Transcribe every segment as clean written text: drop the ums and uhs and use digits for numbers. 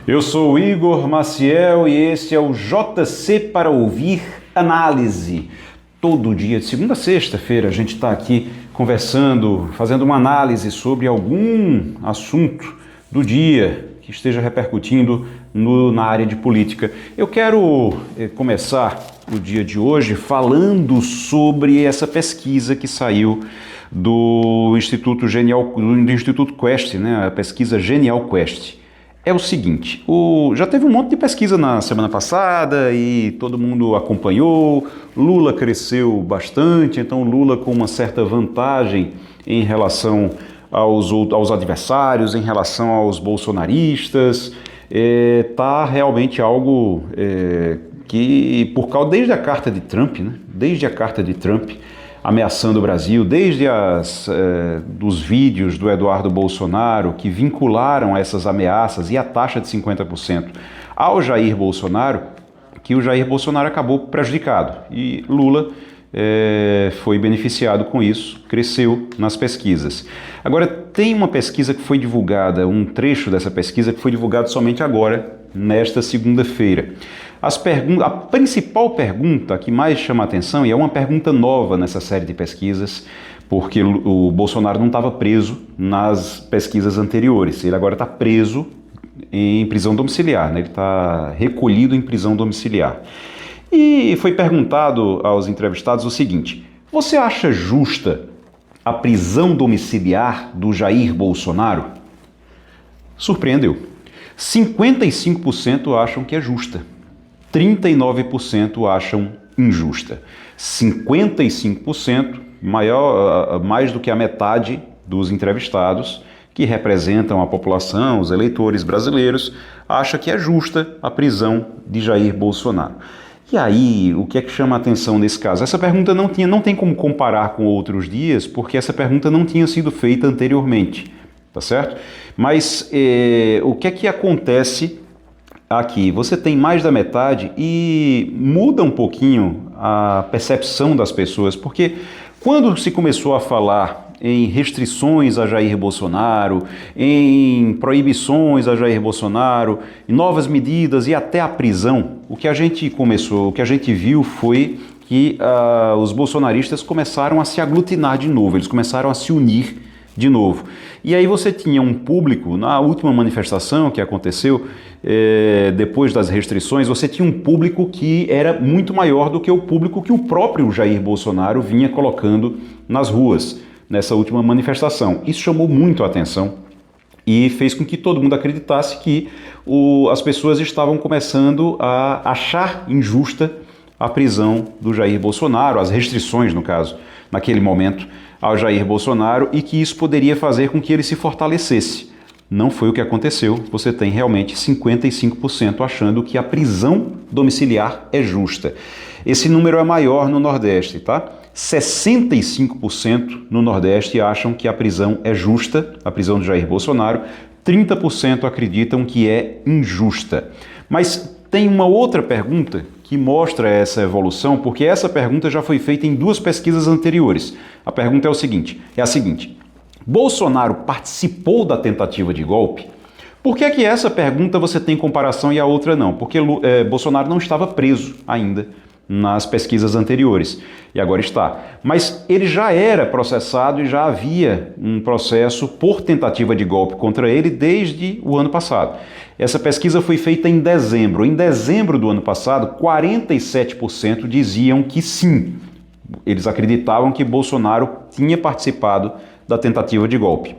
Eu sou o Igor Maciel e esse é o JC para ouvir análise. Todo dia, de segunda a sexta-feira, a gente está aqui conversando, fazendo uma análise sobre algum assunto do dia que esteja repercutindo na área de política. Eu quero começar o dia de hoje falando sobre essa pesquisa que saiu do Instituto Quest, né? A pesquisa Genial Quest. É o seguinte, já teve um monte de pesquisa na semana passada e todo mundo acompanhou, Lula cresceu bastante, então Lula com uma certa vantagem em relação aos adversários, em relação aos bolsonaristas, tá realmente algo que, desde a carta de Trump, né? Desde a carta de Trump, ameaçando o Brasil, desde dos vídeos do Eduardo Bolsonaro que vincularam essas ameaças e a taxa de 50% ao Jair Bolsonaro, que o Jair Bolsonaro acabou prejudicado e Lula foi beneficiado com isso, cresceu nas pesquisas. Agora, tem uma pesquisa que foi divulgada, um trecho dessa pesquisa que foi divulgado somente agora, nesta segunda-feira. A principal pergunta que mais chama a atenção, e é uma pergunta nova nessa série de pesquisas, porque o Bolsonaro não estava preso nas pesquisas anteriores, ele agora está preso em prisão domiciliar, né? Ele está recolhido em prisão domiciliar. E foi perguntado aos entrevistados o seguinte: você acha justa a prisão domiciliar do Jair Bolsonaro? Surpreendeu. 55% acham que é justa. 39% acham injusta. 55%, mais do que a metade dos entrevistados, que representam a população, os eleitores brasileiros, acha que é justa a prisão de Jair Bolsonaro. E aí, o que é que chama a atenção nesse caso? Essa pergunta não tem como comparar com outros dias, porque essa pergunta não tinha sido feita anteriormente, tá certo? Mas o que é que acontece aqui? Você tem mais da metade e muda um pouquinho a percepção das pessoas, porque quando se começou a falar em restrições a Jair Bolsonaro, em proibições a Jair Bolsonaro, em novas medidas e até a prisão, o que a gente viu foi que os bolsonaristas começaram a se aglutinar de novo, eles começaram a se unir de novo. E aí você tinha um público, na última manifestação que aconteceu, depois das restrições, você tinha um público que era muito maior do que o público que o próprio Jair Bolsonaro vinha colocando nas ruas, nessa última manifestação. Isso chamou muito a atenção e fez com que todo mundo acreditasse que as pessoas estavam começando a achar injusta a prisão do Jair Bolsonaro, as restrições, no caso, naquele momento, ao Jair Bolsonaro, e que isso poderia fazer com que ele se fortalecesse. Não foi o que aconteceu. Você tem realmente 55% achando que a prisão domiciliar é justa. Esse número é maior no Nordeste, tá? 65% no Nordeste acham que a prisão é justa, a prisão do Jair Bolsonaro, 30% acreditam que é injusta. Mas tem uma outra pergunta que mostra essa evolução, porque essa pergunta já foi feita em duas pesquisas anteriores. A pergunta é a seguinte: Bolsonaro participou da tentativa de golpe? Por que é que essa pergunta você tem comparação e a outra não? Porque Bolsonaro não estava preso ainda nas pesquisas anteriores, e agora está. Mas ele já era processado e já havia um processo por tentativa de golpe contra ele desde o ano passado. Essa pesquisa foi feita em dezembro. Em dezembro do ano passado, 47% diziam que sim. Eles acreditavam que Bolsonaro tinha participado da tentativa de golpe.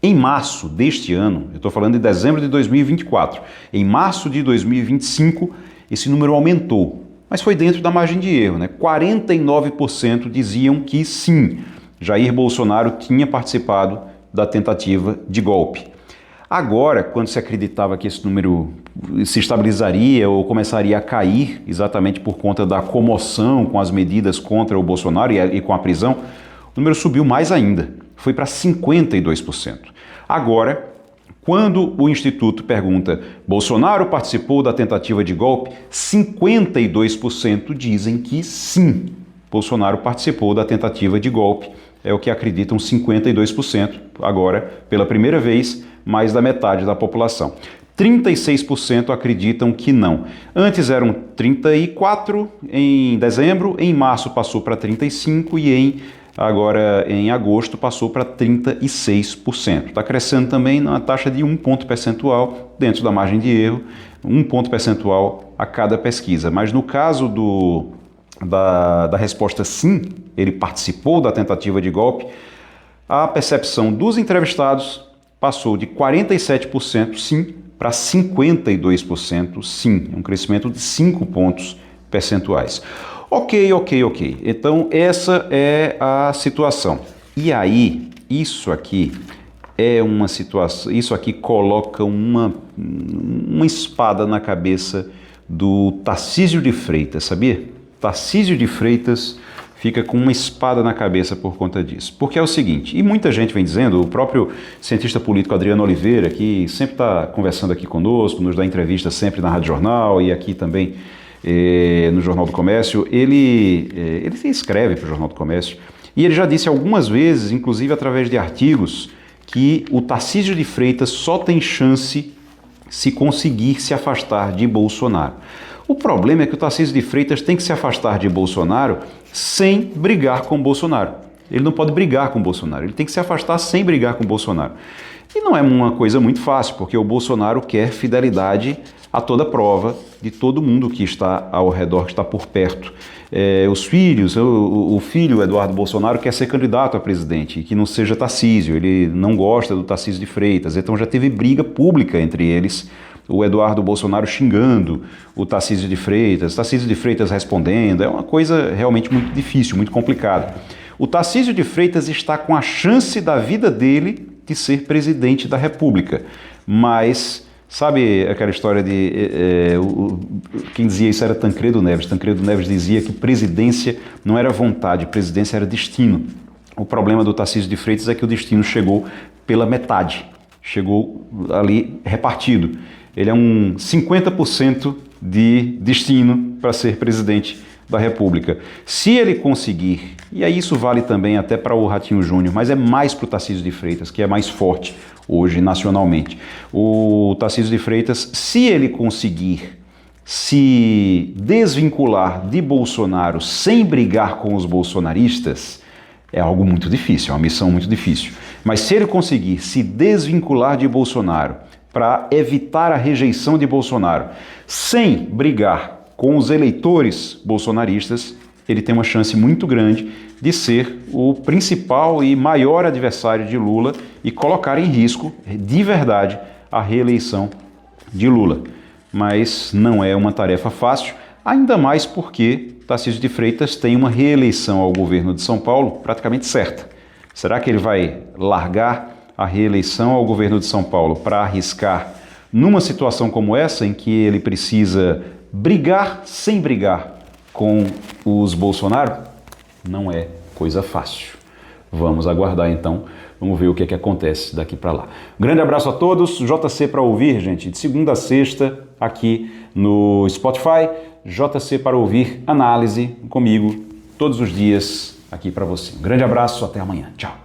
Em março deste ano, eu estou falando de dezembro de 2024, em março de 2025, esse número aumentou. Mas foi dentro da margem de erro, né? 49% diziam que sim, Jair Bolsonaro tinha participado da tentativa de golpe. Agora, quando se acreditava que esse número se estabilizaria ou começaria a cair, exatamente por conta da comoção com as medidas contra o Bolsonaro e com a prisão, o número subiu mais ainda, foi para 52%. Agora, quando o Instituto pergunta, Bolsonaro participou da tentativa de golpe, 52% dizem que sim, Bolsonaro participou da tentativa de golpe. É o que acreditam 52%, agora, pela primeira vez, mais da metade da população. 36% acreditam que não. Antes eram 34% em dezembro, em março passou para 35% e agora em agosto passou para 36%. Está crescendo também na taxa de 1 ponto percentual dentro da margem de erro, 1 ponto percentual a cada pesquisa. Mas no caso da resposta sim, ele participou da tentativa de golpe, a percepção dos entrevistados passou de 47% sim para 52% sim, um crescimento de 5 pontos percentuais. Ok. Então essa é a situação. E aí, isso aqui é uma situação, isso aqui coloca uma espada na cabeça do Tarcísio de Freitas, sabia? Tarcísio de Freitas fica com uma espada na cabeça por conta disso. Porque é o seguinte, e muita gente vem dizendo, o próprio cientista político Adriano Oliveira, que sempre está conversando aqui conosco, nos dá entrevista sempre na Rádio Jornal e aqui também no Jornal do Comércio, ele escreve para o Jornal do Comércio, e ele já disse algumas vezes, inclusive através de artigos, que o Tarcísio de Freitas só tem chance se conseguir se afastar de Bolsonaro. O problema é que o Tarcísio de Freitas tem que se afastar de Bolsonaro sem brigar com Bolsonaro. Ele não pode brigar com Bolsonaro, ele tem que se afastar sem brigar com Bolsonaro. E não é uma coisa muito fácil, porque o Bolsonaro quer fidelidade a toda prova de todo mundo que está ao redor, que está por perto. Os filhos, o filho Eduardo Bolsonaro quer ser candidato a presidente, que não seja Tarcísio, ele não gosta do Tarcísio de Freitas, então já teve briga pública entre eles, o Eduardo Bolsonaro xingando o Tarcísio de Freitas respondendo, é uma coisa realmente muito difícil, muito complicada. O Tarcísio de Freitas está com a chance da vida dele de ser presidente da República, mas sabe aquela história de... quem dizia isso era Tancredo Neves. Tancredo Neves dizia que presidência não era vontade, presidência era destino. O problema do Tarcísio de Freitas é que o destino chegou pela metade, chegou ali repartido. Ele é um 50% de destino para ser presidente da República. Se ele conseguir, e aí isso vale também até para o Ratinho Júnior, mas é mais para o Tarcísio de Freitas, que é mais forte hoje nacionalmente. O Tarcísio de Freitas, se ele conseguir se desvincular de Bolsonaro sem brigar com os bolsonaristas, é algo muito difícil, é uma missão muito difícil. Mas se ele conseguir se desvincular de Bolsonaro para evitar a rejeição de Bolsonaro, sem brigar com os eleitores bolsonaristas, ele tem uma chance muito grande de ser o principal e maior adversário de Lula e colocar em risco, de verdade, a reeleição de Lula. Mas não é uma tarefa fácil, ainda mais porque Tarcísio de Freitas tem uma reeleição ao governo de São Paulo praticamente certa. Será que ele vai largar a reeleição ao governo de São Paulo para arriscar numa situação como essa, em que ele precisa brigar sem brigar com os Bolsonaro? Não é coisa fácil. Vamos aguardar então, vamos ver o que é que acontece daqui para lá. Um grande abraço a todos, JC para ouvir, gente, de segunda a sexta aqui no Spotify, JC para ouvir análise comigo todos os dias aqui para você. Um grande abraço, até amanhã. Tchau.